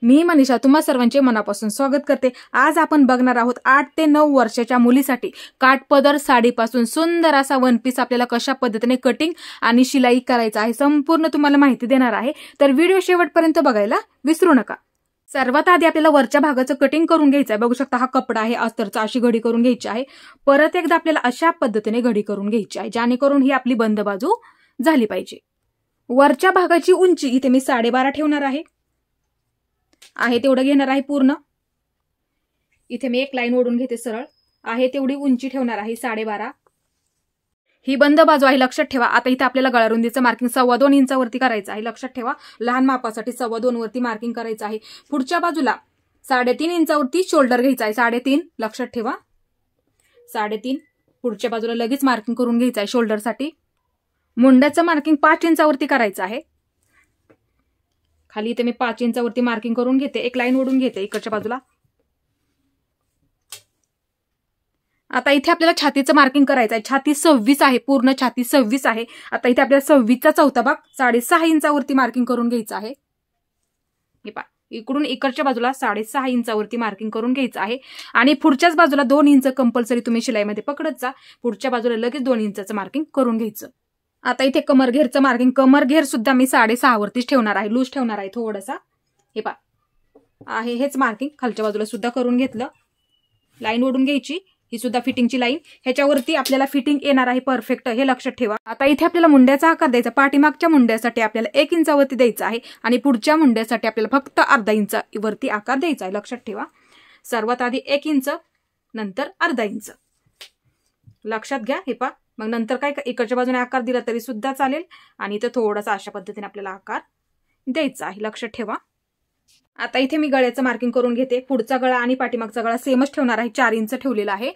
मी मनीषा तुम्हा सर्वांचे मनापासून स्वागत करते। आज आपण बघणार आहोत 8 ते 9 वर्षाच्या मुलीसाठी काठपदर साडीपासून सुंदर असा वन पीस आपल्याला कशा पद्धतीने कटिंग आणि शिलाई करायचा आहे संपूर्ण तुम्हाला माहिती देणार आहे। तर व्हिडिओ शेवटपर्यंत बघायला विसरू नका। सर्वात आधी आपल्याला वरच्या भागाचं कटिंग करून घ्यायचं आहे। बघू शकता हा कपडा आहे अस्तरचा, अशी घडी करून घ्यायची आहे। परत एकदा आपल्याला अशा पद्धतीने घडी करून घ्यायची आहे जेणेकरून ही आपली बंद बाजू झाली पाहिजे। वरच्या भागाची उंची इथे मी 12.5 ठेवणार आहे तेवढं घेणार आहे पूर्ण। इथे मी एक लाईन ओढून घेते सरळ, आहे तेवढी उंची ठेवणार आहे 12.5। ही बंद बाजू आहे लक्षात ठेवा। आता इथे आपल्याला गळारुंदीचं मार्किंग 2.25 इंचावरती करायचं आहे। लक्षात ठेवा लहान मापासाठी 2.25 वरती मार्किंग करायचं आहे। पुढच्या बाजूला 3.5 इंचावरती शोल्डर घ्यायचा आहे 3.5 लक्षात ठेवा 3.5। पुढच्या बाजूला लगेच मार्किंग करून घ्यायचं आहे शोल्डरसाठी। मुंड्याचं मार्किंग 5 इंचावरती करायचं आहे। खाली इथे मी 5 इंचावरती मार्किंग करून घेते, एक लाईन ओढून घेते इकडच्या बाजूला। आता इथे आपल्याला छातीचं मार्किंग करायचं आहे। छाती 26 आहे, पूर्ण छाती 26 आहे। आता इथे आपल्याला 26चा चौथा भाग 6.5 इंचावरती मार्किंग करून घ्यायचं आहे। हे पहा इकडून इकडच्या बाजूला 6.5 इंचावरती मार्किंग करून घ्यायचं आहे आणि पुढच्याच बाजूला 2 इंच कंपल्सरी तुम्ही शिलाईमध्ये पकडत जा। पुढच्या बाजूला लगेच 2 इंचाचं मार्किंग करून घ्यायचं। आता इथे कमर घेरचं मार्किंग, कमर घेर सुद्धा मी 6.5 वरतीच ठेवणार आहे, लूज ठेवणार आहे थोडासा। हे पहा आहे हेच मार्किंग खालच्या बाजूला सुद्धा करून घेतलं। लाईन ओढून घ्यायची, ही सुद्धा फिटिंगची लाईन, ह्याच्यावरती आपल्याला फिटिंग येणार आहे परफेक्ट, हे लक्षात ठेवा। आता इथे आपल्याला मुंड्याचा आकार द्यायचा। पाठीमागच्या मुंड्यासाठी आपल्याला 1 इंचावरती द्यायचा आहे आणि पुढच्या मुंड्यासाठी आपल्याला फक्त अर्धा इंचावरती आकार द्यायचा आहे, लक्षात ठेवा। सर्वात आधी 1 इंच, नंतर अर्धा इंच लक्षात घ्या। हे पहा मग नंतर काय इकडच्या बाजूने आकार दिला तरी सुद्धा चालेल आणि इथे थोडासा अशा पद्धतीने आपल्याला आकार द्यायचा आहे, लक्षात ठेवा। आता इथे मी गळ्याचं मार्किंग करून घेते। पुढचा गळा आणि पाठीमागचा गळा सेमच ठेवणार आहे, 4 इंच ठेवलेला आहे।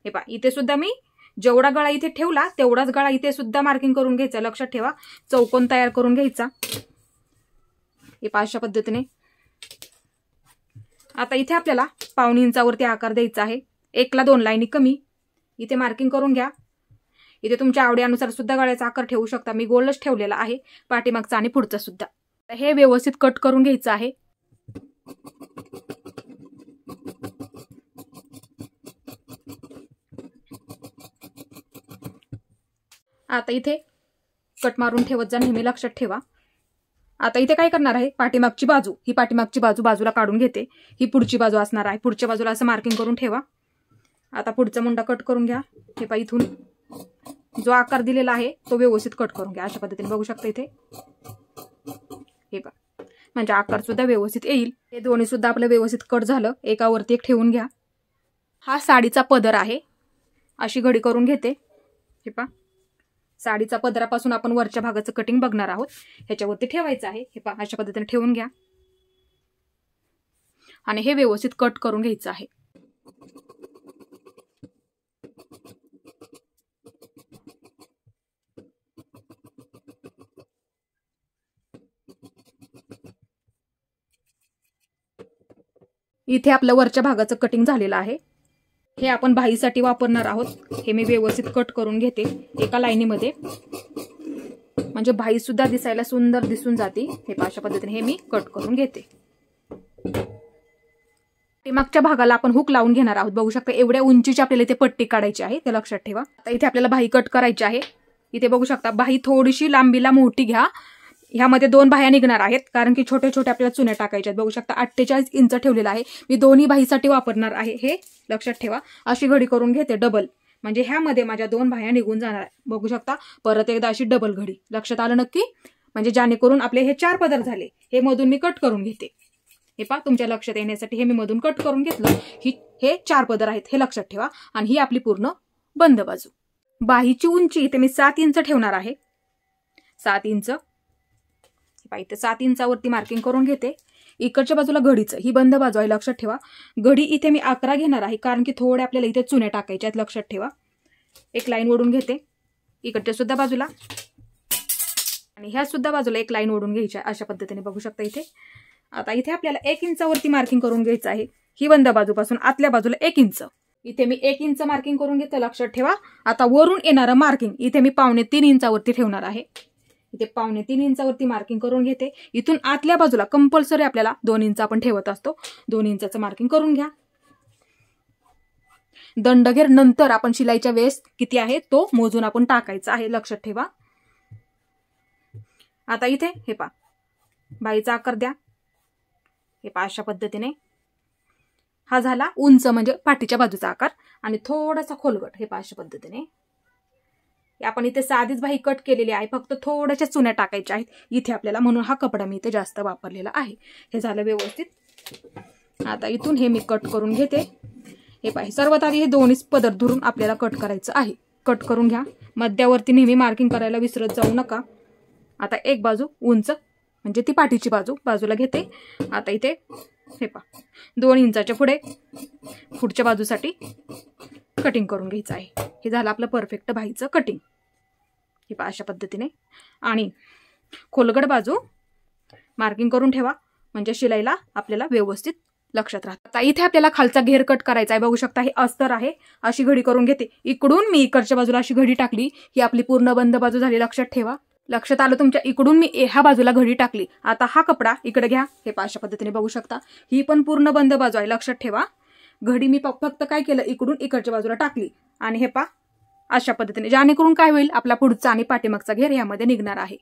हे पहा इथे सुद्धा मी जेवढा गळा इथे ठेवला तेवढाच गळा इथे सुद्धा मार्किंग करून घ्यायचा, लक्षात ठेवा। चौकोन तयार करून घ्यायचा, हे पहा अशा पद्धतीने। आता इथे आपल्याला 1.25 इंचावरती आकार द्यायचा आहे, 1 ला 2 लाईनी कमी इथे मार्किंग करून घ्या। इथे तुमच्या आवडीनुसार सुद्धा गळ्याचा आकार ठेवू शकता, मी गोलच ठेवलेला आहे पाठीमागचा आणि पुढचा सुद्धा। हे व्यवस्थित कट करून घ्यायचं आहे। आता इथे कट मारून ठेवत जा नेहमी, लक्षात ठेवा। आता इथे काय करणार आहे, पाठीमागची बाजू, ही पाठीमागची बाजू बाजूला काढून घेते, ही पुढची बाजू असणार आहे। पुढच्या बाजूला असं मार्किंग करून ठेवा। आता पुढचा मुंडा कट करून घ्या। हे पहा इथून जो आकार दिलेला आहे तो व्यवस्थित कट करून घ्या, अशा पद्धतीने बघू शकता इथे। हे पहा म्हणजे आकार सुद्धा व्यवस्थित येईल। हे दोन्ही सुद्धा आपलं व्यवस्थित कट झालं, एकावरती एक ठेवून घ्या। हा साडीचा पदर आहे, अशी घडी करून घेते। हे पहा साडीचा पदरापासून आपण वरच्या भागाचं कटिंग बघणार आहोत, ह्याच्यावरती ठेवायचं आहे। हे पहा अशा पद्धतीने ठेवून घ्या आणि हे व्यवस्थित कट करून घ्यायचं आहे। इथे आपलं वरच्या भागाचं कटिंग झालेलं आहे। हे आपण बाहीसाठी वापरणार आहोत। हे मी व्यवस्थित कट करून घेते एका लाईनीमध्ये, म्हणजे बाही सुद्धा दिसायला सुंदर दिसून जाते। हे अशा पद्धतीने हे मी कट करून घेते। मागच्या भागाला आपण हुक लावून घेणार आहोत, बघू शकता एवढ्या उंचीची आपल्याला इथे पट्टी काढायची आहे, ते लक्षात ठेवा। आता इथे आपल्याला बाही कट करायची आहे। इथे बघू शकता बाही थोडीशी लांबीला मोठी घ्या, ह्यामध्ये 2 बाह्या निघणार आहेत कारण की छोटे छोटे आपल्याला चुन्या टाकायच्या आहेत। बघू शकता 48 इंच ठेवलेला आहे, मी दोन्ही बाहीसाठी वापरणार आहे, हे लक्षात ठेवा। अशी घडी करून घेते डबल, म्हणजे ह्यामध्ये माझ्या 2 बाह्या निघून जाणार आहे। बघू शकता परत एकदा अशी डबल घडी, लक्षात आलं नक्की, म्हणजे जेणेकरून आपले हे 4 पदर झाले। हे मधून मी कट करून घेते। हे पहा तुमच्या लक्षात येण्यासाठी हे मी मधून कट करून घेतलं। हे 4 पदर आहेत, हे लक्षात ठेवा आणि ही आपली पूर्ण बंद बाजू। बाहीची उंची इथे मी 7 इंच ठेवणार आहे, 7 इंच। इथे 7 इंचावरती मार्किंग करून घेते। इकडच्या बाजूला घडीचं, ही बंद बाजू आहे, लक्षात ठेवा। घडी इथे मी 11 घेणार आहे कारण की थोडे आपल्याला इथे चुने टाकायचे आहेत, लक्षात ठेवा। एक लाईन ओढून घेते इकडच्या सुद्धा बाजूला आणि ह्या सुद्धा बाजूला एक लाईन ओढून घ्यायची आहे, अशा पद्धतीने बघू शकता इथे। आता इथे आपल्याला 1 इंचावरती मार्किंग करून घ्यायचं आहे, ही बंद बाजूपासून आतल्या बाजूला 1 इंच। इथे मी 1 इंच मार्किंग करून घेते, लक्षात ठेवा। आता वरून येणारं मार्किंग इथे मी 2.25 इंचावरती ठेवणार आहे। इथे 2.25 इंचावरती मार्किंग करून घेते. इथून आतल्या बाजूला कंपल्सरी आपल्याला 2 इंच आपण ठेवत असतो. 2 इंचाचं मार्किंग करून घ्या. दंडघेर नंतर आपण शिलाईच्या वेळेस किती आहे तो मोजून आपण टाकायचा आहे, लक्षात ठेवा. आता इथे हे पहा बाईचा आकार द्या. हे पहा अशा पद्धतीने हा झाला उंच म्हणजे पाठीच्या बाजूचा आकार आणि थोडासा खोलगट. हे पहा अशा पद्धतीने आपण इथे साधीच बाही कट केलेली आहे, फक्त थोड्याशा चुन्या टाकायच्या आहेत इथे आपल्याला, म्हणून हा कपडा मी इथे जास्त वापरलेला आहे. हे झालं व्यवस्थित. आता इथून हे मी कट करून घेते. हे पाहिजे सर्वात आधी हे दोन्ही पदर धरून आपल्याला कट करायचं आहे. कट करून घ्या. मध्यावरती नेहमी मार्किंग करायला विसरत जाऊ नका. आता एक बाजू उंच म्हणजे ती पाठीची बाजूला घेते. आता इथे हे पहा 2 इंचाच्या पुढच्या बाजूसाठी कटिंग करून घ्यायचं आहे. हे झालं आपलं परफेक्ट बाईचं कटिंग. हे पहा अशा पद्धतीने. आणि खोलगट बाजू मार्किंग करून ठेवा म्हणजे शिलाईला आपल्याला व्यवस्थित लक्षात राहतं. आता इथे आपल्याला खालचा घेर कट करायचा आहे. बघू शकता हे अस्तर आहे. अशी घडी करून घेते. इकडून मी इकडच्या बाजूला अशी घडी टाकली. ही आपली पूर्ण बंद बाजू झाली, लक्षात ठेवा. लक्षात आलं तुमच्या. इकडून मी ह्या बाजूला घडी टाकली. आता हा कपडा इकडे घ्या. हे पहा अशा पद्धतीने बघू शकता. ही पण पूर्ण बंद बाजू आहे, लक्षात ठेवा. घडी मी फक्त काय केलं इकडून इकडच्या बाजूला टाकली आणि हे पहा अशा पद्धतीने, जेणेकरून काय होईल आपला पुढचा आणि पाठीमागचा घेर यामध्ये निघणार आहे.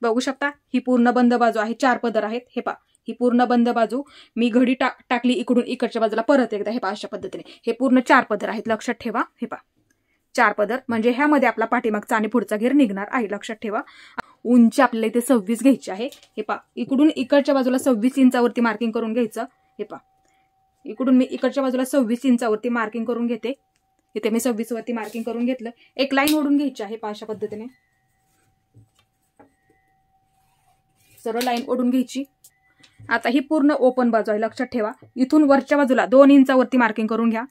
बघू शकता ही पूर्ण बंद बाजू आहे. 4 पदर आहेत. हे पहा ही पूर्ण बंद बाजू मी घडी टाकली इकडून इकडच्या बाजूला परत एकदा. हे पहा अशा पद्धतीने हे पूर्ण 4 पदर आहेत, लक्षात ठेवा. हे पहा 4 पदर म्हणजे ह्यामध्ये आपला पाठीमागचा आणि पुढचा घेर निघणार आहे, लक्षात ठेवा. उंची आपल्याला इथे 26 घ्यायची आहे. हे पहा इकडून इकडच्या बाजूला 26 इंचावरती मार्किंग करून घ्यायचं. हे पहा इकडून मी इकडच्या बाजूला 26 इंचावरती मार्किंग करून घेते. इथे मी 26 वरती मार्किंग करून घेतलं. एक लाईन ओढून घ्यायची आहे अशा पद्धतीने, सरळ लाईन ओढून घ्यायची. आता ही पूर्ण ओपन बाजू आहे, लक्षात ठेवा. इथून वरच्या बाजूला 2 इंचावरती मार्किंग करून घ्या.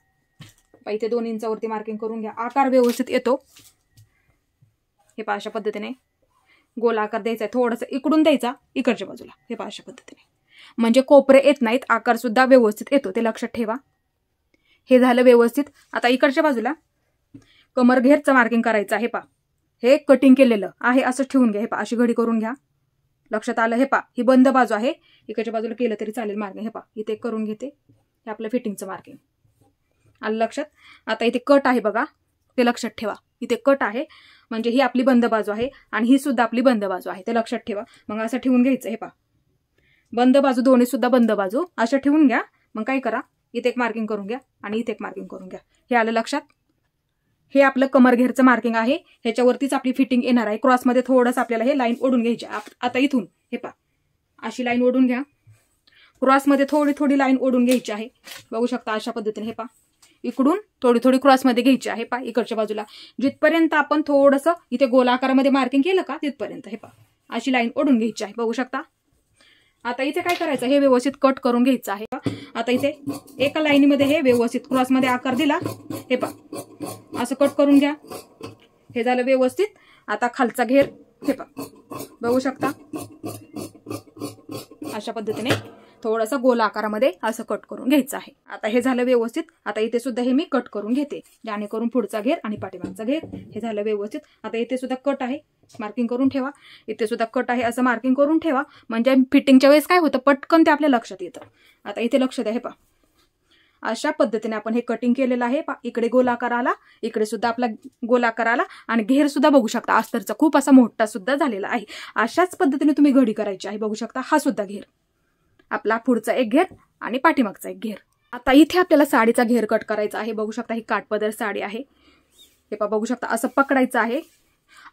इथे 2 इंचावरती मार्किंग करून घ्या. आकार व्यवस्थित येतो. हे पहा अशा पद्धतीने गोल आकार द्यायचा आहे. थोडंसं इकडून द्यायचा इकडच्या बाजूला. हे पहा अशा पद्धतीने म्हणजे कोपरे येत नाहीत, आकार सुद्धा व्यवस्थित येतो, ते लक्षात ठेवा. हे झालं व्यवस्थित. आता इकडच्या बाजूला कमर घेरचं मार्किंग करायचं आहे. पहा हे कटिंग केलेलं आहे असं ठेवून घ्या. हे पहा अशी घडी करून घ्या, लक्षात आलं. हे पहा ही बंद बाजू आहे, इकडच्या बाजूला केलं तरी चालेल मार्किंग. हे पहा इथे करून घेते. हे आपलं फिटिंगचं मार्किंग आलं लक्षात. आता इथे कट आहे बघा, ते लक्षात ठेवा. इथे कट आहे म्हणजे ही आपली बंद बाजू आहे आणि ही सुद्धा आपली बंद बाजू आहे, ते लक्षात ठेवा. मग असं ठेवून घ्यायचं. हे पहा बंद बाजू दोन्ही सुद्धा बंद बाजू अशा ठेवून घ्या. मग काय करा इथे एक मार्किंग करून घ्या आणि इथे एक मार्किंग करून घ्या. हे आलं लक्षात. हे आपलं कमर घेरचं मार्किंग आहे. ह्याच्यावरतीच आपली फिटिंग येणार आहे. क्रॉसमध्ये थोडंसं आपल्याला हे लाईन ओढून घ्यायची. आता इथून हे पहा अशी लाईन ओढून घ्या. क्रॉसमध्ये थोडी थोडी लाईन ओढून घ्यायची आहे. बघू शकता अशा पद्धतीने. हे पहा इकडून थोडी थोडी क्रॉसमध्ये घ्यायची आहे. पहा इकडच्या बाजूला जिथपर्यंत आपण थोडंसं इथे गोलाकारामध्ये मार्किंग केलं का तिथपर्यंत हे पहा अशी लाईन ओढून घ्यायची आहे. बघू शकता. आता इथे काय करायचं, हे व्यवस्थित कट करून घ्यायचं आहे. आता इथे एका लाईनीमध्ये हे व्यवस्थित क्रॉसमध्ये आकार दिला. हे पहा असं कट करून घ्या. हे झालं व्यवस्थित. आता खालचा घेर हे पहा बघू शकता अशा पद्धतीने थोडासा गोल आकारामध्ये असं कट करून घ्यायचं आहे. आता हे झालं व्यवस्थित. आता इथे सुद्धा हे मी कट करून घेते, जेणेकरून पुढचा घेर आणि पाठीमागचा घेर हे झालं व्यवस्थित. आता इथे सुद्धा कट आहे, मार्किंग करून ठेवा. इथे सुद्धा कट आहे असं मार्किंग करून ठेवा, म्हणजे फिटिंगच्या वेळेस काय होतं पटकन ते आपल्या लक्षात येतं. आता इथे लक्ष द्या. हे पहा अशा पद्धतीने आपण हे कटिंग केलेलं आहे. इकडे गोलाकार आला, इकडे सुद्धा आपला गोलाकार आला आणि घेर सुद्धा बघू शकता अस्तरचा खूप असा मोठा सुद्धा झालेला आहे. अशाच पद्धतीने तुम्ही घडी करायची आहे. बघू शकता हा सुद्धा घेर आपला पुढचा एक घेर आणि पाठीमागचा एक घेर. आता इथे आपल्याला साडीचा घेर कट करायचा आहे. बघू शकता ही काठपदर साडी आहे. हे पहा बघू शकता असं पकडायचं आहे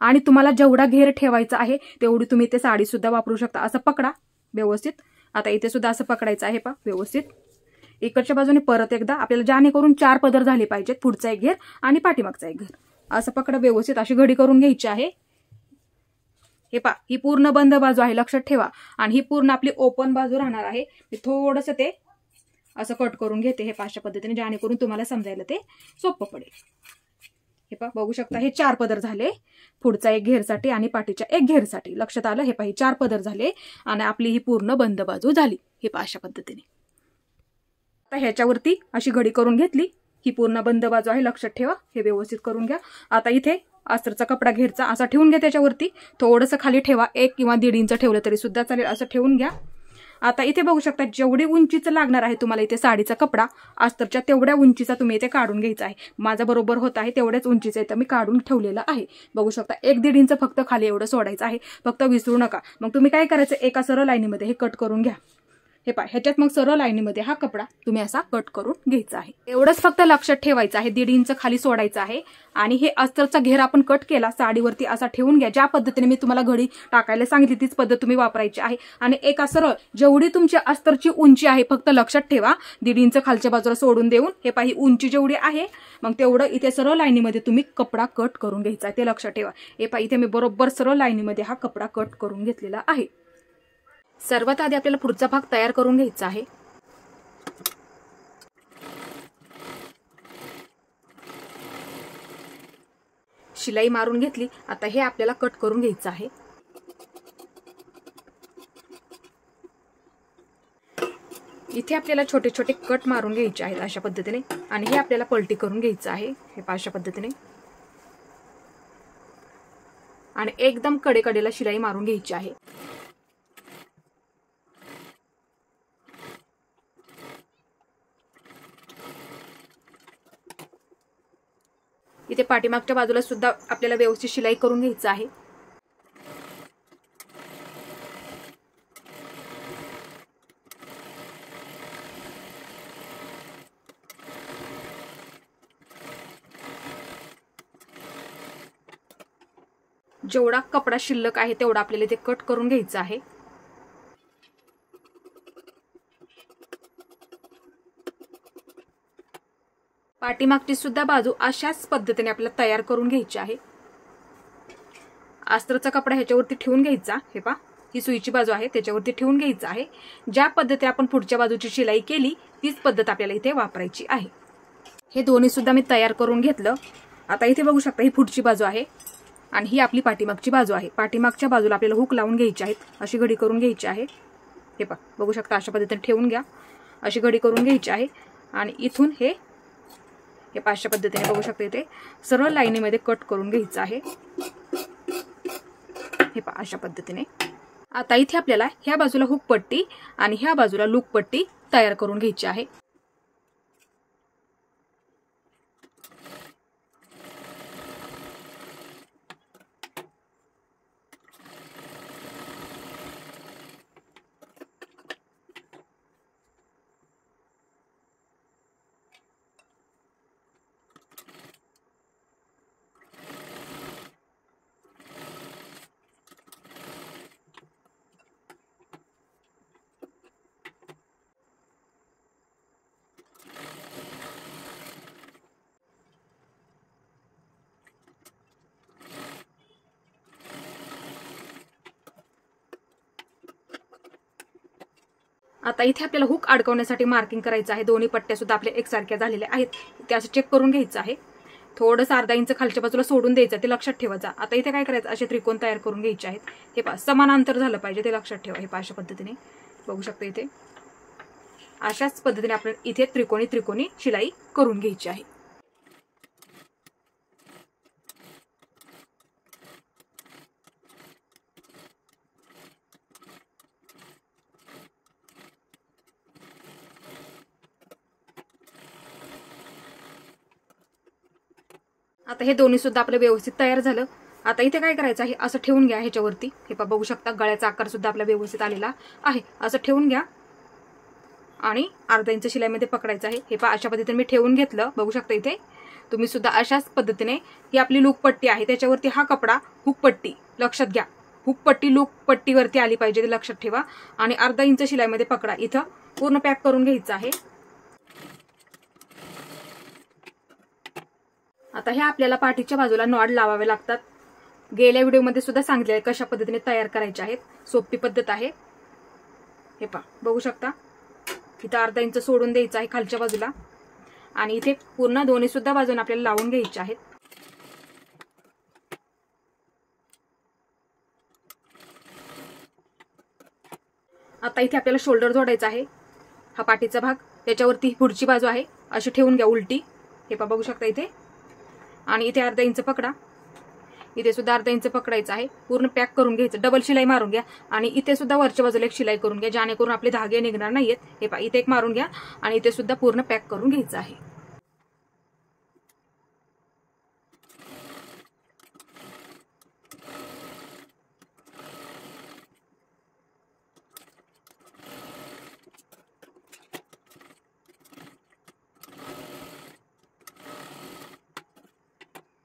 आणि तुम्हाला जेवढा घेर ठेवायचा आहे तेवढी तुम्ही इथे साडी सुद्धा वापरू शकता. असं पकडा व्यवस्थित. आता इथे सुद्धा असं पकडायचं आहे. पहा व्यवस्थित इकडच्या बाजूने परत एकदा आपल्याला जेणेकरून 4 पदर झाले पाहिजेत, पुढचा एक घेर आणि पाठीमागचा एक घेर. असं पकडा व्यवस्थित. अशी घडी करून घ्यायची आहे. हे पहा ही पूर्ण बंद बाजू आहे, लक्षात ठेवा. आणि ही पूर्ण आपली ओपन बाजू राहणार आहे. मी थोडंसं ते असं कट करून घेते. हे अशा पद्धतीने, जेणेकरून तुम्हाला समजायला ते सोपं पडेल. हे पहा बघू शकता हे 4 पदर झाले, पुढचा एक घेरसाठी आणि पाठीच्या एक घेरसाठी. लक्षात आलं. हे पहा 4 पदर झाले आणि आपली ही पूर्ण बंद बाजू झाली. हे पहा अशा पद्धतीने. आता ह्याच्यावरती अशी घडी करून घेतली. ही पूर्ण बंद बाजू आहे, लक्षात ठेवा. हे व्यवस्थित करून घ्या. आता इथे अस्तरचा कपडा घ्यायचा, असा ठेवून घ्या. त्याच्यावरती थोडंसं खाली ठेवा, 1 किंवा 1.5 इंच ठेवलं तरी सुद्धा चालेल, असं ठेवून घ्या. आता इथे बघू शकता जेवढी उंचीचं लागणार आहे तुम्हाला इथे साडीचा कपडा अस्तरच्या तेवढ्या उंचीचा तुम्ही इथे काढून घ्यायचा आहे. माझा बरोबर होत आहे तेवढ्याच उंचीचा इथं मी काढून ठेवलेला आहे. बघू शकता 1-1.5 इंच फक्त खाली एवढं सोडायचं आहे, फक्त विसरू नका. मग तुम्ही काय करायचं, एका सरळ लाईनीमध्ये हे कट करून घ्या. हे पहा, ह्याच्यात मग सरळ लाईनीमध्ये हा कपडा तुम्ही असा कट करून घ्यायचा आहे. एवढंच फक्त लक्षात ठेवायचं आहे, 1.5 इंच खाली सोडायचं आहे. आणि हे अस्तरचा घेर आपण कट केला साडीवरती असा ठेवून घ्या. ज्या पद्धतीने मी तुम्हाला घडी टाकायला सांगितली तीच पद्धत तुम्ही वापरायची आहे. आणि एका सरळ जेवढी तुमची अस्तरची उंची आहे फक्त लक्षात ठेवा, 1.5 इंच खालच्या बाजूला सोडून देऊन हे पहा, ही उंची जेवढी आहे मग तेवढं इथे सरळ लाईनीमध्ये तुम्ही कपडा कट करून घ्यायचा आहे, ते लक्षात ठेवा. हे पहा, इथे मी बरोबर सरळ लाईनीमध्ये हा कपडा कट करून घेतलेला आहे. सर्वात आधी आपल्याला पुढचा भाग तयार करून घ्यायचा आहे. शिलाई मारून घेतली. आता हे आपल्याला कट करून घ्यायचं आहे. इथे आपल्याला छोटे छोटे कट मारून घ्यायचे आहेत अशा पद्धतीने. आणि हे आपल्याला पलटी करून घ्यायचं आहे, हे अशा पद्धतीने. आणि एकदम कडेकडेला शिलाई मारून घ्यायची आहे. इथे पाठीमागच्या बाजूला सुद्धा आपल्याला व्यवस्थित शिलाई करून घ्यायचं आहे. जेवढा कपडा शिल्लक आहे तेवढा आपल्याला इथे कट करून घ्यायचा आहे. पाठीमागची सुद्धा बाजू अशाच पद्धतीने आपल्याला तयार करून घ्यायची आहे. अस्तरचा कपडा ह्याच्यावरती ठेवून घ्यायचा. हे पहा, ही सुईची बाजू आहे त्याच्यावरती ठेवून घ्यायचा आहे. ज्या पद्धतीने आपण पुढच्या बाजूची शिलाई केली तीच पद्धत आपल्याला इथे वापरायची आहे. हे दोन्ही सुद्धा मी तयार करून घेतलं. आता इथे बघू शकता ही पुढची बाजू आहे आणि ही आपली पाठीमागची बाजू आहे. पाठीमागच्या बाजूला आपल्याला हुक लावून घ्यायची आहेत, अशी घडी करून घ्यायची आहे. हे पहा, बघू शकता अशा पद्धतीने ठेवून घ्या, अशी घडी करून घ्यायची आहे. आणि इथून हे अशा पद्धतीने बघू शकता इथे सरळ लाईनीमध्ये कट करून घ्यायचं आहे. हे पहा अशा पद्धतीने. आता इथे आपल्याला ह्या बाजूला हुक पट्टी आणि ह्या बाजूला लूप पट्टी तयार करून घ्यायची आहे. आता इथे आपल्याला हुक अडकवण्यासाठी मार्किंग करायचं आहे. दोन्ही पट्ट्या सुद्धा आपल्या एकसारख्या झालेल्या आहेत, ते असं चेक करून घ्यायचं आहे. थोडंसं अर्धा इंच खालच्या बाजूला सोडून द्यायचं, ते लक्षात ठेवायचं. आता इथे काय करायचं, असे त्रिकोण तयार करून घ्यायचे आहेत. हे पहा समान अंतर झालं पाहिजे, ते लक्षात ठेवा. हे पहा अशा पद्धतीने बघू शकता इथे अशाच पद्धतीने आपण इथे त्रिकोणी त्रिकोणी शिलाई करून घ्यायची आहे. आता हे दोन्ही सुद्धा आपलं व्यवस्थित तयार झालं. आता इथे काय करायचं आहे, असं ठेवून घ्या ह्याच्यावरती. हे पहा बघू शकता गळ्याचा आकार सुद्धा आपला व्यवस्थित आलेला आहे. असं ठेवून घ्या आणि अर्धा इंच शिलाईमध्ये पकडायचं आहे. हे पहा अशा पद्धतीने मी ठेवून घेतलं. बघू शकता इथे तुम्ही सुद्धा अशाच पद्धतीने ही आपली लूक पट्टी आहे त्याच्यावरती हा कपडा हुक पट्टी लक्षात घ्या, हुक पट्टी लूक पट्टीवरती आली पाहिजे, ते लक्षात ठेवा. आणि अर्धा इंच शिलाईमध्ये पकडा. इथं पूर्ण पॅक करून घ्यायचं आहे. आता ह्या आपल्याला पाठीच्या बाजूला नॉड लावावे लागतात. गेल्या व्हिडिओमध्ये सुद्धा सांगितले आहे कशा पद्धतीने तयार करायचे आहेत. सोपी पद्धत आहे. हे पहा बघू शकता इथं अर्धा इंच सोडून द्यायचं आहे खालच्या बाजूला आणि इथे पूर्ण दोन्ही सुद्धा बाजूने आपल्याला लावून घ्यायचे आहेत. आता इथे आपल्याला शोल्डर जोडायचा आहे. हा पाठीचा भाग, त्याच्यावरती पुढची बाजू आहे अशी ठेवून घ्या उलटी. हे पहा बघू शकता इथे. आणि इथे अर्धा इंच पकडा इथे सुद्धा अर्धा इंच पकडायचं आहे, पूर्ण पॅक करून घ्यायचं, डबल शिलाई मारून घ्या आणि इथे सुद्धा वरच्या बाजूला एक शिलाई करून घ्या, जेणेकरून आपले धागे निघणार नाहीयेत. हे पहा इथे एक मारून घ्या आणि इथे सुद्धा पूर्ण पॅक करून घ्यायचं आहे.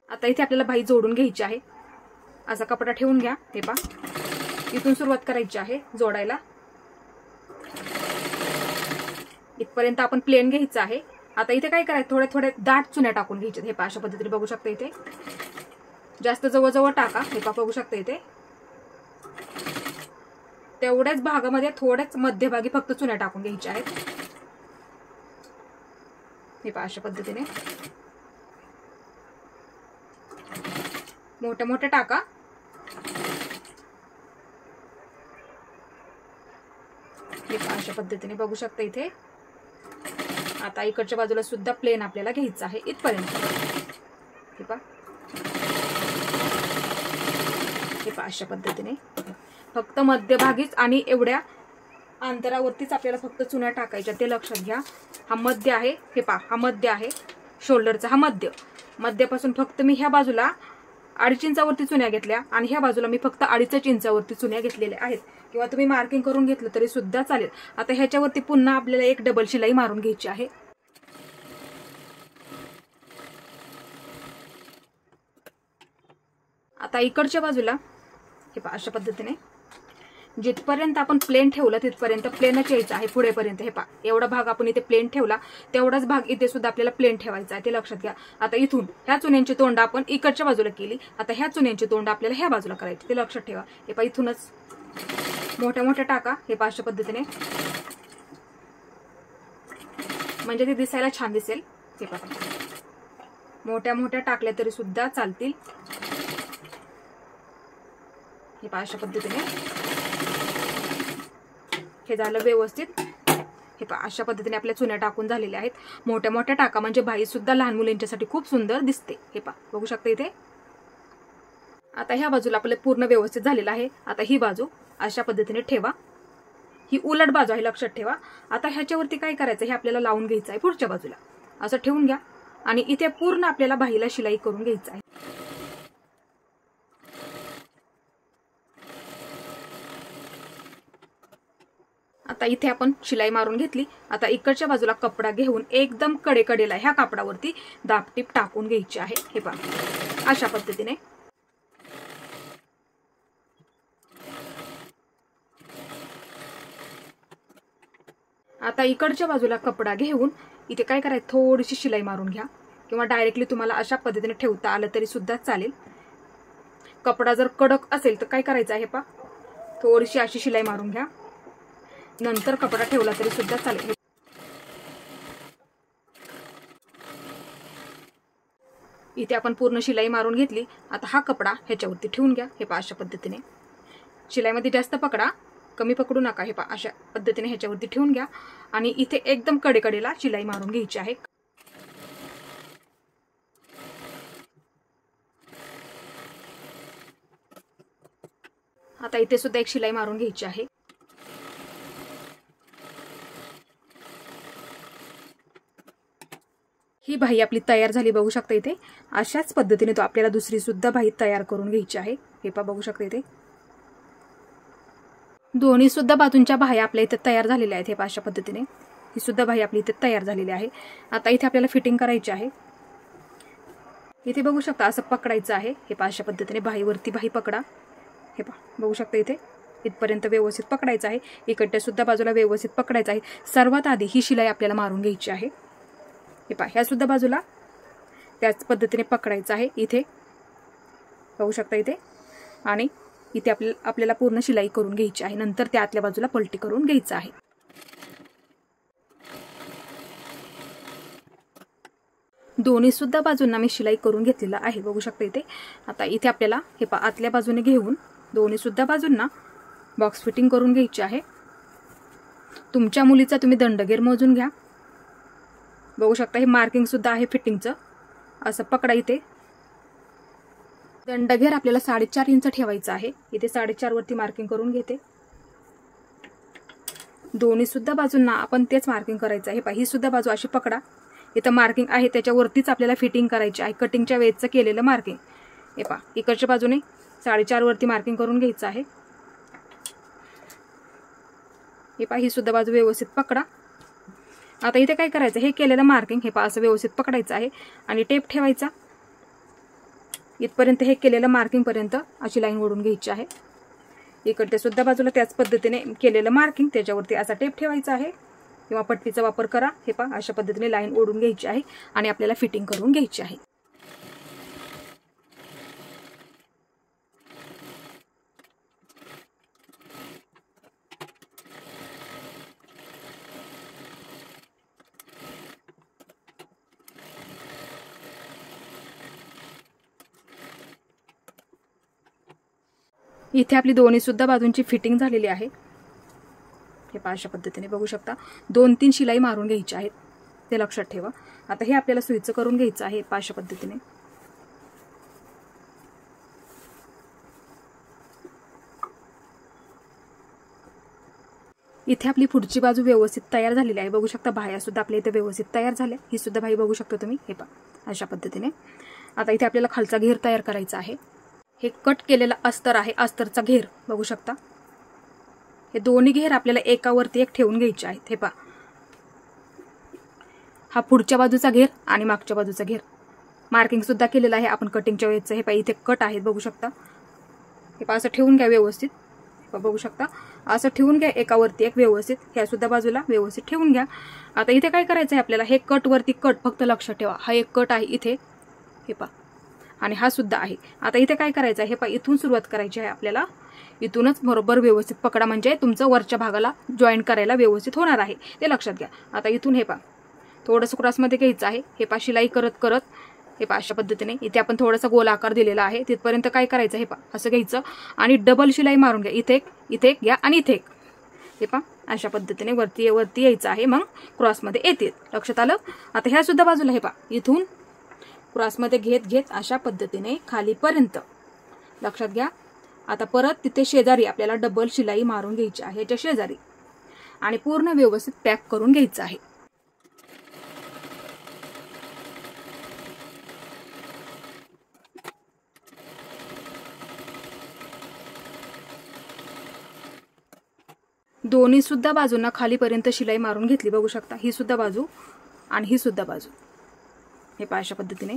आता इथे आपल्याला बाही जोडून घ्यायची आहे. असा कपडा ठेवून घ्या. हे पहा इथून सुरुवात करायची आहे जोडायला. इथपर्यंत आपण प्लेन घ्यायचं आहे. आता इथे काय करायचं, थोडे थोडे दाट चुन्या टाकून घ्यायच्या. हे पहा अशा पद्धतीने बघू शकता. इथे जास्त जवळजवळ टाका. हे पहा बघू शकता इथे तेवढ्याच भागामध्ये थोड्याच मध्यभागी फक्त चुन्या टाकून घ्यायच्या आहेत. हे पहा अशा पद्धतीने मोठे मोठे टाका. हे पहा अशा पद्धतीने बघू शकता इथे. आता इकडच्या बाजूला सुद्धा प्लेन आपल्याला घ्यायचं आहे इथपर्यंत. हे पहा अशा पद्धतीने फक्त मध्यभागीच आणि एवढ्या अंतरावरतीच आपल्याला फक्त चुन्या टाकायच्या, ते लक्षात घ्या. हा मध्य आहे. हे पहा हा मध्य आहे शोल्डरचा. हा मध्यापासून फक्त मी ह्या बाजूला 2.5 इंचावरती चुन्या घेतल्या आणि ह्या बाजूला मी फक्त 2.5 इंचावरती चुन्या घेतलेल्या आहेत, किंवा तुम्ही मार्किंग करून घेतलं तरी सुद्धा चालेल. आता ह्याच्यावरती पुन्हा आपल्याला एक डबल शिलाई मारून घ्यायची आहे. आता इकडच्या बाजूला हे पहा अशा पद्धतीने जिथपर्यंत आपण प्लेन ठेवलं तिथपर्यंत प्लेनच यायचं आहे पुढेपर्यंत. हे पहा एवढा भाग आपण इथे प्लेन ठेवला, तेवढाच भाग इथे सुद्धा आपल्याला प्लेन ठेवायचा आहे, ते लक्षात घ्या. आता इथून ह्या चुन्यांची तोंड आपण इकडच्या बाजूला केली, आता ह्या चुन्यांची तोंड आपल्याला ह्या बाजूला करायची, ते लक्षात ठेवा. हे पहा इथूनच मोठ्या मोठ्या टाका. हे पहा अशा पद्धतीने म्हणजे ते दिसायला छान दिसेल. हे पहा मोठ्या मोठ्या टाकल्या तरी सुद्धा चालतील. हे पहा अशा पद्धतीने हे झालं व्यवस्थित. हे पहा अशा पद्धतीने आपल्या चुन्या टाकून झालेल्या आहेत. मोठ्या मोठ्या टाका म्हणजे बाई सुद्धा लहान मुलींच्यासाठी खूप सुंदर दिसते. हे पहा बघू शकता इथे. आता ह्या बाजूला आपलं पूर्ण व्यवस्थित झालेलं आहे. आता ही बाजू अशा पद्धतीने ठेवा. ही उलट बाजू आहे, लक्षात ठेवा. आता ह्याच्यावरती काय करायचं, हे आपल्याला लावून घ्यायचं आहे पुढच्या बाजूला. असं ठेवून घ्या आणि इथे पूर्ण आपल्याला बाहीला शिलाई करून घ्यायचं आहे. आता इथे आपण शिलाई मारून घेतली. आता इकडच्या बाजूला कपडा घेऊन एकदम कडेकडेला ह्या कापडावरती दाबटीप टाकून घ्यायची आहे. हे पहा अशा पद्धतीने. आता इकडच्या बाजूला कपडा घेऊन इथे काय करायचं, थोडीशी शिलाई मारून घ्या, किंवा डायरेक्टली तुम्हाला अशा पद्धतीने ठेवता आलं तरी सुद्धा चालेल. कपडा जर कडक असेल तर काय करायचं आहे, पहा थोडीशी अशी शिलाई मारून घ्या, नंतर कपडा ठेवला तरी सुद्धा चालेल. इथे आपण पूर्ण शिलाई मारून घेतली. आता हा कपडा ह्याच्यावरती ठेवून घ्या. हे पहा अशा पद्धतीने शिलाईमध्ये जास्त पकडा, कमी पकडू नका. हे पहा अशा पद्धतीने ह्याच्यावरती ठेवून घ्या आणि इथे एकदम कडेकडेला शिलाई मारून घ्यायची आहे. आता इथे सुद्धा एक शिलाई मारून घ्यायची आहे. ही बाही आपली तयार झाली, बघू शकता इथे. अशाच पद्धतीने तो आपल्याला दुसरी सुद्धा बाही तयार करून घ्यायची आहे. हे पहा बघू शकता इथे दोन्ही सुद्धा बाजूंच्या बाह्या आपल्या इथे तयार झालेल्या आहेत. हे पहा अशा पद्धतीने ही सुद्धा बाही आपली इथे तयार झालेली आहे. आता इथे आपल्याला फिटिंग करायची आहे. इथे बघू शकता असं पकडायचं आहे. हे पहा अशा पद्धतीने बाहीवरती बाही पकडा. हे पहा बघू शकता इथे इथपर्यंत व्यवस्थित पकडायचं आहे. इकडच्या सुद्धा बाजूला व्यवस्थित पकडायचं आहे. सर्वात आधी ही शिलाई आपल्याला मारून घ्यायची आहे. हे पहा ह्या सुद्धा बाजूला त्याच पद्धतीने पकडायचं आहे. इथे बघू शकता इथे, आणि इथे आपल्याला पूर्ण शिलाई करून घ्यायची आहे. नंतर त्या आतल्या बाजूला पलटी करून घ्यायचं आहे. दोन्ही सुद्धा बाजूंना मी शिलाई करून घेतलेला आहे, बघू शकता इथे. आता इथे आपल्याला हे पहा आतल्या बाजूने घेऊन दोन्ही सुद्धा बाजूंना बॉक्स फिटिंग करून घ्यायची आहे. तुमच्या मुलीचा तुम्ही दंडगेर मोजून घ्या. बघू शकता हे मार्किंग सुद्धा आहे फिटिंगचं. असं पकडा इथे दंडघेर आपल्याला 4.5 इंच ठेवायचा आहे. इथे 4.5 वरती मार्किंग करून घेते. दोन्ही सुद्धा बाजूंना आपण तेच मार्किंग करायचं आहे. ही सुद्धा बाजू अशी पकडा. इथं मार्किंग आहे त्याच्यावरतीच आपल्याला फिटिंग करायची आहे. कटिंगच्या वेळेचं केलेलं मार्किंग. हे पहा इकडच्या बाजूने 4.5 वरती मार्किंग करून घ्यायचं आहे. हे पहा ही सुद्धा बाजू व्यवस्थित पकडा. आता इथे काय करायचं, हे केलेलं मार्किंग हे पहा असं व्यवस्थित पकडायचं आहे आणि टेप ठेवायचा. इथपर्यंत हे केलेलं मार्किंग पर्यंत अशी लाईन ओढून घ्यायची आहे. इकडे सुद्धा बाजूला त्याच पद्धतीने केलेलं मार्किंग त्याच्यावरती असा टेप ठेवायचा आहे किंवा पट्टीचा वापर करा. हे पहा अशा पद्धतीने लाईन ओढून घ्यायची आहे आणि आपल्याला फिटिंग करून घ्यायची आहे. इथे आपली दोन्ही सुद्धा बाजूंची फिटिंग झालेली आहे. हे पहा अशा पद्धतीने बघू शकता. 2-3 शिलाई मारून घ्यायची आहेत, ते लक्षात ठेवा. आता हे आपल्याला सुईचं करून घ्यायचं आहे. पहा अशा पद्धतीने. इथे आपली पुढची बाजू व्यवस्थित तयार झालेली आहे. बघू शकता बाह्या सुद्धा आपल्या इथे व्यवस्थित तयार झाल्या. ही सुद्धा बाही बघू शकता तुम्ही. हे पहा अशा पद्धतीने. आता इथे आपल्याला खालचा घेर तयार करायचा आहे. हे कट केलेला अस्तर आहे, अस्तरचा घेर बघू शकता. हे दोन्ही घेर आपल्याला एकावरती एक ठेवून घ्यायचे आहेत. हे पहा हा पुढच्या बाजूचा घेर आणि मागच्या बाजूचा घेर मार्किंग सुद्धा केलेला आहे आपण कटिंगच्या वेळेचं. हे पहा इथे कट आहेत बघू शकता. हे पहा असं ठेवून घ्या व्यवस्थित. बघू शकता असं ठेवून घ्या एकावरती एक व्यवस्थित. ह्या सुद्धा बाजूला व्यवस्थित ठेवून घ्या. आता इथे काय करायचं आहे आपल्याला, हे कट वरती कट फक्त लक्षात ठेवा. हा एक कट आहे इथे. हे पहा आणि हा सुद्धा आहे. आता इथे काय करायचं आहे, हे पहा इथून सुरुवात करायची आहे आपल्याला. इथूनच बरोबर व्यवस्थित पकडा म्हणजे तुमचं वरच्या भागाला जॉईन करायला व्यवस्थित होणार आहे, ते लक्षात घ्या. आता इथून हे पहा थोडंसं क्रॉसमध्ये घ्यायचं आहे. हे पहा शिलाई करत करत हे पहा अशा पद्धतीने. इथे आपण थोडासा गोल आकार दिलेला आहे, तिथपर्यंत काय करायचं, हे पहा असं घ्यायचं आणि डबल शिलाई मारून घ्या. इथे एक घ्या आणि इथे एक. हे पहा अशा पद्धतीने वरती यायचं आहे, मग क्रॉसमध्ये येते. लक्षात आलं. आता ह्या सुद्धा बाजूला हे पहा इथून क्रॉसमध्ये घेत अशा पद्धतीने खालीपर्यंत लक्षात घ्या. आता परत तिथे शेजारी आपल्याला डबल शिलाई मारून घ्यायची आहे याच्या शेजारी आणि पूर्ण व्यवस्थित पॅक करून घ्यायचं आहे. दोन्ही सुद्धा बाजूंना खालीपर्यंत शिलाई मारून घेतली बघू शकता. ही सुद्धा बाजू आणि ही सुद्धा बाजू. हे पहा अशा पद्धतीने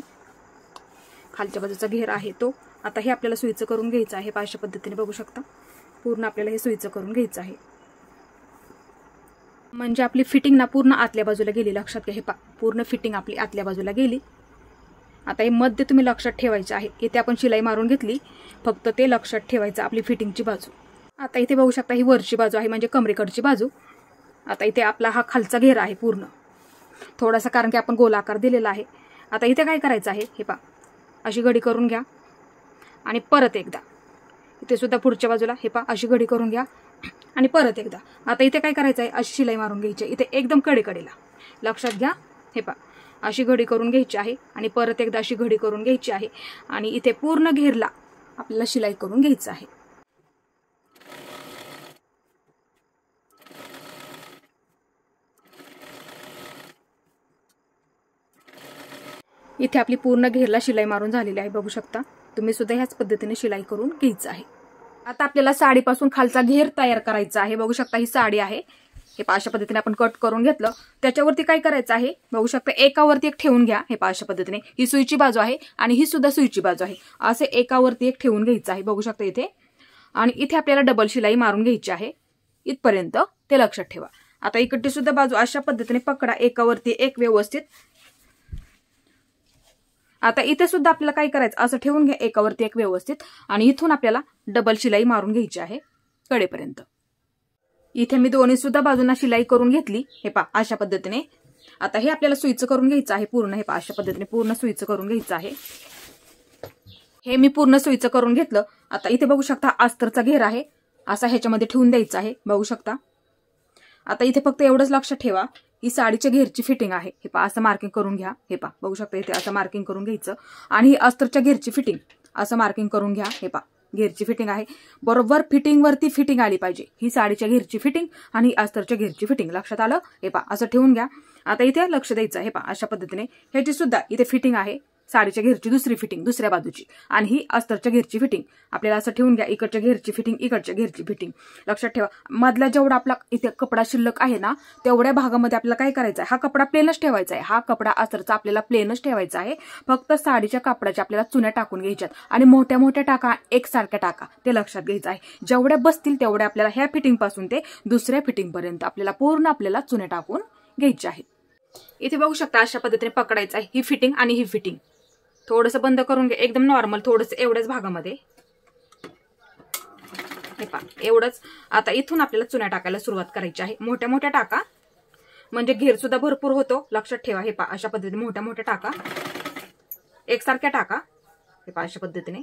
खालच्या बाजूचा घेर आहे तो. आता हे आपल्याला सुईचं करून घ्यायचं आहे. पहा अशा पद्धतीने बघू शकता पूर्ण आपल्याला हे सुईचं करून घ्यायचं आहे म्हणजे आपली फिटिंग ना पूर्ण आतल्या बाजूला गेली. लक्षात घ्या. हे पहा पूर्ण फिटिंग आपली आतल्या बाजूला गेली. आता हे मध्य तुम्ही लक्षात ठेवायचे आहे. इथे आपण शिलाई मारून घेतली, फक्त ते लक्षात ठेवायचं आपली फिटिंगची बाजू. आता इथे बघू शकता ही वरची बाजू आहे म्हणजे कमरेकडची बाजू. आता इथे आपला हा खालचा घेर आहे पूर्ण थोडासा, कारण की आपण गोलाकार दिलेला आहे. आता इथे काय करायचं आहे, हे पहा अशी घडी करून घ्या आणि परत एकदा इथे सुद्धा पुढच्या बाजूला हे पहा अशी घडी करून घ्या आणि परत एकदा. आता इथे काय करायचं आहे, अशी शिलाई मारून घ्यायची इथे एकदम कडेकडेला. लक्षात घ्या. हे पहा अशी घडी करून घ्यायची आहे आणि परत एकदा अशी घडी करून घ्यायची आहे आणि इथे पूर्ण घेरला आपल्याला शिलाई करून घ्यायचं आहे. इथे आपली पूर्ण घेरला शिलाई मारून झालेली आहे बघू शकता. तुम्ही सुद्धा ह्याच पद्धतीने शिलाई करून घ्यायचं आहे. आता आपल्याला साडीपासून खालचा घेर तयार करायचा आहे. बघू शकता ही साडी आहे. हे पहा अशा पद्धतीने आपण कट करून घेतलं. त्याच्यावरती काय करायचं आहे, बघू शकता एकावरती एक ठेवून घ्या. हे पहा अशा पद्धतीने ही सुईची बाजू आहे आणि ही सुद्धा सुईची बाजू आहे. असे एकावरती एक ठेवून घ्यायचं आहे बघू शकता इथे. आणि इथे आपल्याला डबल शिलाई मारून घ्यायची आहे इथपर्यंत, ते लक्षात ठेवा. आता इकडची सुद्धा बाजू अशा पद्धतीने पकडा एकावरती एक व्यवस्थित. आता इथे सुद्धा आपल्याला काय करायचं, असं ठेवून घ्या एकावरती एक व्यवस्थित आणि इथून आपल्याला डबल शिलाई मारून घ्यायची आहे कडेपर्यंत. इथे मी दोन्ही सुद्धा बाजूंना शिलाई करून घेतली. हे पहा अशा पद्धतीने. आता हे आपल्याला सुईचं करून घ्यायचं आहे पूर्ण. हे पहा अशा पद्धतीने पूर्ण सुईचं करून घ्यायचं आहे. हे मी पूर्ण सुईचं करून घेतलं. आता इथे बघू शकता अस्तरचा घेर आहे, असा ह्याच्यामध्ये ठेवून द्यायचा आहे बघू शकता. आता इथे फक्त एवढंच लक्षात ठेवा, ही साडीच्या घेरची फिटिंग आहे. हे पहा असं मार्किंग करून घ्या. हे पहा बघू शकता इथे असं मार्किंग करून घ्यायचं आणि ही अस्तरच्या घेरची फिटिंग असं मार्किंग करून घ्या. हे पहा घेरची फिटिंग आहे, बरोबर फिटिंगवरती फिटिंग आली पाहिजे. ही साडीच्या घेरची फिटिंग आणि अस्तरच्या घेरची फिटिंग. लक्षात आलं? हे पहा असं ठेवून घ्या. आता इथे लक्ष द्यायचं. हे पहा अशा पद्धतीने ह्याची सुद्धा इथे फिटिंग आहे, साडीच्या घेरची दुसरी फिटिंग दुसऱ्या बाजूची आणि ही अस्तरच्या घेरची फिटिंग. आपल्याला असं ठेवून घ्या, इकडच्या घेरची फिटिंग इकडच्या घेरची फिटिंग. लक्षात ठेवा, मधला जेवढा आपला इथे कपडा शिल्लक आहे ना तेवढ्या भागामध्ये आपल्याला काय करायचं आहे, हा कपडा प्लेनच ठेवायचा आहे. हा कपडा अस्तरचा आपल्याला प्लेनच ठेवायचा आहे. फक्त साडीच्या कापडाच्या आपल्याला चुन्या टाकून घ्यायच्यात आणि मोठ्या मोठ्या टाका, एकसारख्या टाका, ते लक्षात घ्यायचं आहे. जेवढ्या बसतील तेवढ्या आपल्याला ह्या फिटिंग पासून ते दुसऱ्या फिटिंग पर्यंत आपल्याला पूर्ण आपल्याला चुन्या टाकून घ्यायच्या आहेत. इथे बघू शकता अशा पद्धतीने पकडायचं आहे. ही फिटिंग आणि ही फिटिंग थोडंसं बंद करून घ्या, एकदम नॉर्मल थोडंसं एवढ्याच भागामध्ये. हे पहा एवढंच. आता इथून आपल्याला चुन्या टाकायला सुरुवात करायची आहे. मोठ्या मोठ्या टाका म्हणजे घेर सुद्धा भरपूर होतो. लक्षात ठेवा. हे पहा अशा पद्धतीने मोठ्या मोठ्या टाका, एकसारख्या टाका. हे पहा अशा पद्धतीने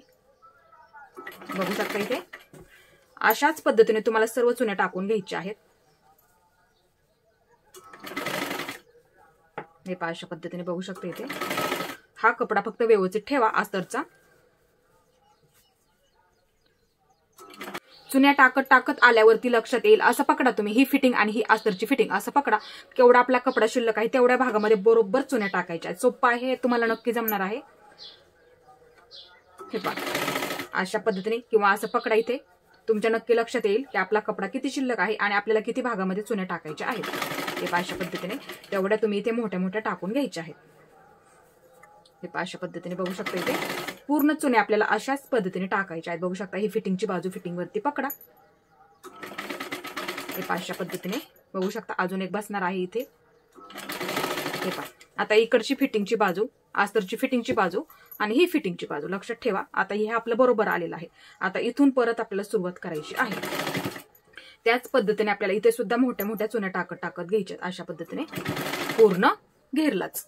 बघू शकता. इथे अशाच पद्धतीने तुम्हाला सर्व चुन्या टाकून घ्यायच्या आहेत. हे पहा अशा पद्धतीने बघू शकता. इथे हा कपडा फक्त व्यवस्थित ठेवा अस्तरचा. चुन्या टाकत टाकत आल्यावरती लक्षात येईल असं पकडा तुम्ही. ही फिटिंग आणि ही अस्तरची फिटिंग असं पकडा. केवढा आपला कपडा शिल्लक आहे तेवढ्या भागामध्ये बरोबर चुन्या टाकायच्या आहेत. सोपं आहे हे, तुम्हाला नक्की जमणार आहे. हे पहा अशा पद्धतीने किंवा असं पकडा. इथे तुमच्या नक्की लक्षात येईल की आपला कपडा किती शिल्लक आहे आणि आपल्याला किती भागामध्ये चुन्या टाकायच्या आहेत. हे पहा अशा पद्धतीने तेवढ्या तुम्ही इथे मोठ्या मोठ्या टाकून घ्यायच्या आहेत. हे पहा अशा पद्धतीने बघू शकता. इथे पूर्ण चुन्या आपल्याला अशाच पद्धतीने टाकायच्या आहेत. बघू शकता ही फिटिंगची बाजू फिटिंगवरती पकडा. हे पहा अशा पद्धतीने बघू शकता. अजून एक बसणार आहे इथे. हे पहा आता इकडची फिटिंगची बाजू, अस्तरची फिटिंगची बाजू आणि ही फिटिंगची बाजू. लक्षात ठेवा. आता हे आपलं बरोबर आलेलं आहे. आता इथून परत आपल्याला सुरुवात करायची आहे. त्याच पद्धतीने आपल्याला इथे सुद्धा मोठ्या मोठ्या चुन्या टाकत टाकत घ्यायच्यात अशा पद्धतीने पूर्ण घेरलाच.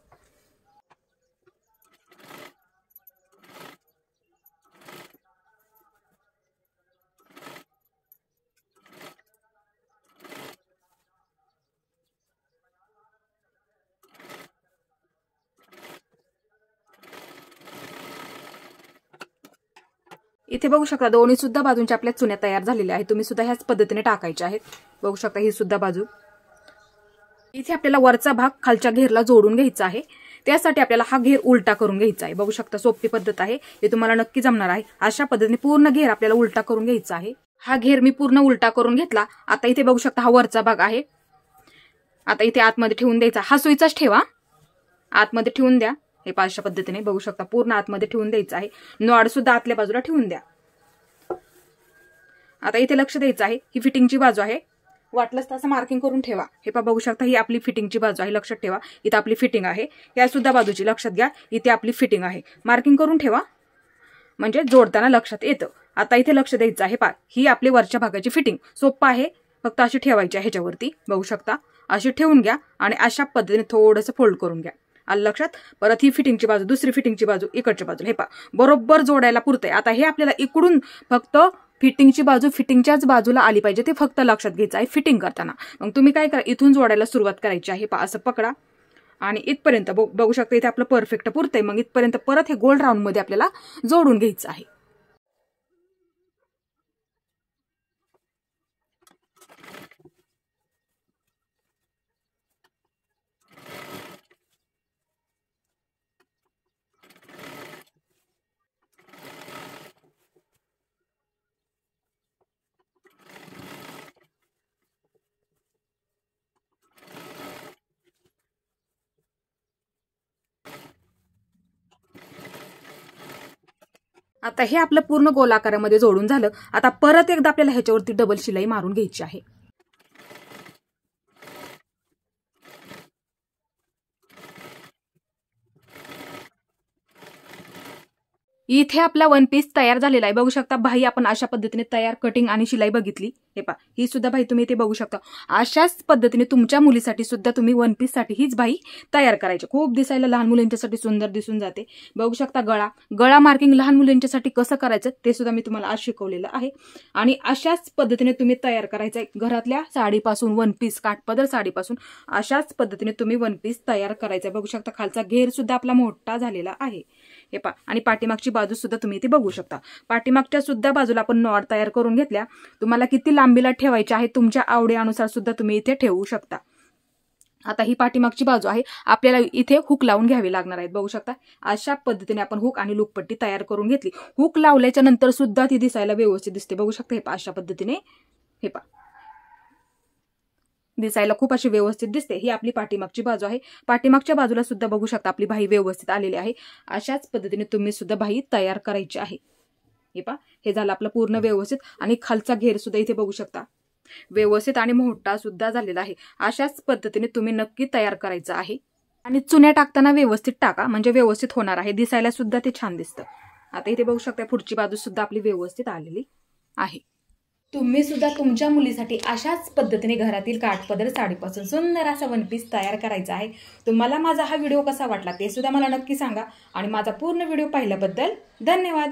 इथे बघू शकता दोन्ही सुद्धा बाजूंच्या आपल्या चुन्या तयार झालेल्या आहेत. तुम्ही सुद्धा ह्याच पद्धतीने टाकायच्या आहेत. बघू शकता ही सुद्धा बाजू. इथे आपल्याला वरचा भाग खालच्या घेरला जोडून घ्यायचा आहे. त्यासाठी आपल्याला हा घेर उलटा करून घ्यायचा आहे. बघू शकता सोपी पद्धत आहे, हे तुम्हाला नक्की जमणार आहे. अशा पद्धतीने पूर्ण घेर आपल्याला उलटा करून घ्यायचा आहे. हा घेर मी पूर्ण उलटा करून घेतला. आता इथे बघू शकता हा वरचा भाग आहे. आता इथे आतमध्ये ठेवून द्यायचा. हा सुईचाच ठेवा, आतमध्ये ठेवून द्या. हे अशा पद्धतीने बघू शकता पूर्ण आतमध्ये ठेवून द्यायचं आहे. नॉड सुद्धा आतल्या बाजूला ठेवून द्या. आता इथे लक्ष द्यायचं आहे. ही फिटिंगची बाजू आहे. वाटलंच तसं मार्किंग करून ठेवा. हे पहा बघू शकता ही आपली फिटिंगची बाजू आहे. लक्षात ठेवा इथे आपली फिटिंग आहे. या सुद्धा बाजूची लक्षात घ्या. इथे आपली फिटिंग आहे. मार्किंग करून ठेवा म्हणजे जोडताना लक्षात येतं. आता इथे लक्ष द्यायचं आहे. पहा ही आपली वरच्या भागाची फिटिंग. सोपं आहे, फक्त अशी ठेवायची आहे. ह्याच्यावरती बघू शकता अशी ठेवून घ्या आणि अशा पद्धतीने थोडंसं फोल्ड करून घ्या. आलं लक्षात. परत ही फिटिंगची बाजू, दुसरी फिटिंगची बाजू इकडच्या बाजूला. हे पहा बरोबर जोडायला पुरतंय. आता हे आपल्याला इकडून फक्त फिटिंगची बाजू फिटिंगच्याच बाजूला आली पाहिजे, ते फक्त लक्षात घ्यायचं आहे फिटिंग करताना. मग तुम्ही काय करा, इथून जोडायला सुरुवात करायची आहे. पहा असं पकडा आणि इथपर्यंत बघू शकता. इथे आपलं परफेक्ट पुरतंय. मग इथपर्यंत परत हे गोल राऊंड मध्ये आपल्याला जोडून घ्यायचं आहे. आता हे आपलं पूर्ण गोल आकारामध्ये जोडून झालं. आता परत एकदा आपल्याला ह्याच्यावरती डबल शिलाई मारून घ्यायची आहे. इथे आपला वन पीस तयार झालेला आहे. बघू शकता बाही आपण अशा पद्धतीने तयार कटिंग आणि शिलाई बघितली. हे पहा ही सुद्धा बाही तुम्ही इथे बघू शकता. अशाच पद्धतीने तुमच्या मुलीसाठी सुद्धा तुम्ही वन पीस साठी हीच बाही तयार करायची. खूप दिसायला लहान मुलींच्यासाठी सुंदर दिसून जाते. बघू शकता गळा मार्किंग लहान मुलींच्यासाठी कसं करायचं ते सुद्धा मी तुम्हाला आज शिकवलेलं आहे. आणि अशाच पद्धतीने तुम्ही तयार करायचं आहे. घरातल्या साडीपासून वन पीस, काठपदर साडीपासून अशाच पद्धतीने तुम्ही वन पीस तयार करायचं आहे. बघू शकता खालचा घेर सुद्धा आपला मोठा झालेला आहे. हे पहा, आणि पाठीमागची बाजू सुद्धा तुम्ही इथे बघू शकता. पाठीमागच्या सुद्धा बाजूला आपण नॉट तयार करून घेतल्या. तुम्हाला किती लांबीला ठेवायची आहे तुमच्या आवडीनुसार सुद्धा तुम्ही इथे ठेवू शकता. आता ही पाठीमागची बाजू आहे, आपल्याला इथे हुक लावून घ्यावी लागणार आहेत. बघू शकता अशा पद्धतीने आपण हुक आणि लूकपट्टी तयार करून घेतली. हुक लावल्याच्या नंतर सुद्धा ती दिसायला व्यवस्थित दिसते. बघू शकता हे पहा, अशा पद्धतीने हे पहा दिसायला खूप अशी व्यवस्थित दिसते. ही आपली पाठीमागची बाजू आहे. पाठीमागच्या बाजूला सुद्धा बघू शकता आपली बाही व्यवस्थित आलेली आहे. अशाच पद्धतीने तुम्ही सुद्धा बाही तयार करायची आहे. हे पहा, हे झालं आपलं पूर्ण व्यवस्थित. आणि खालचा घेर सुद्धा इथे बघू शकता व्यवस्थित आणि मोठा सुद्धा झालेला आहे. अशाच पद्धतीने तुम्ही नक्की तयार करायचं आहे. आणि चुन्या टाकताना व्यवस्थित टाका, म्हणजे व्यवस्थित होणार आहे. दिसायला सुद्धा ते छान दिसतं. आता इथे बघू शकता पुढची बाजू सुद्धा आपली व्यवस्थित आलेली आहे. तुम्ही सुद्धा तुमच्या मुलीसाठी अशाच पद्धतीने घरातील काठपदर साडीपासून सुंदर असा वन पीस तयार करायचा आहे. तुम्हाला माझा हा व्हिडिओ कसा वाटला ते सुद्धा मला नक्की सांगा. आणि माझा पूर्ण व्हिडिओ पाहिल्याबद्दल धन्यवाद.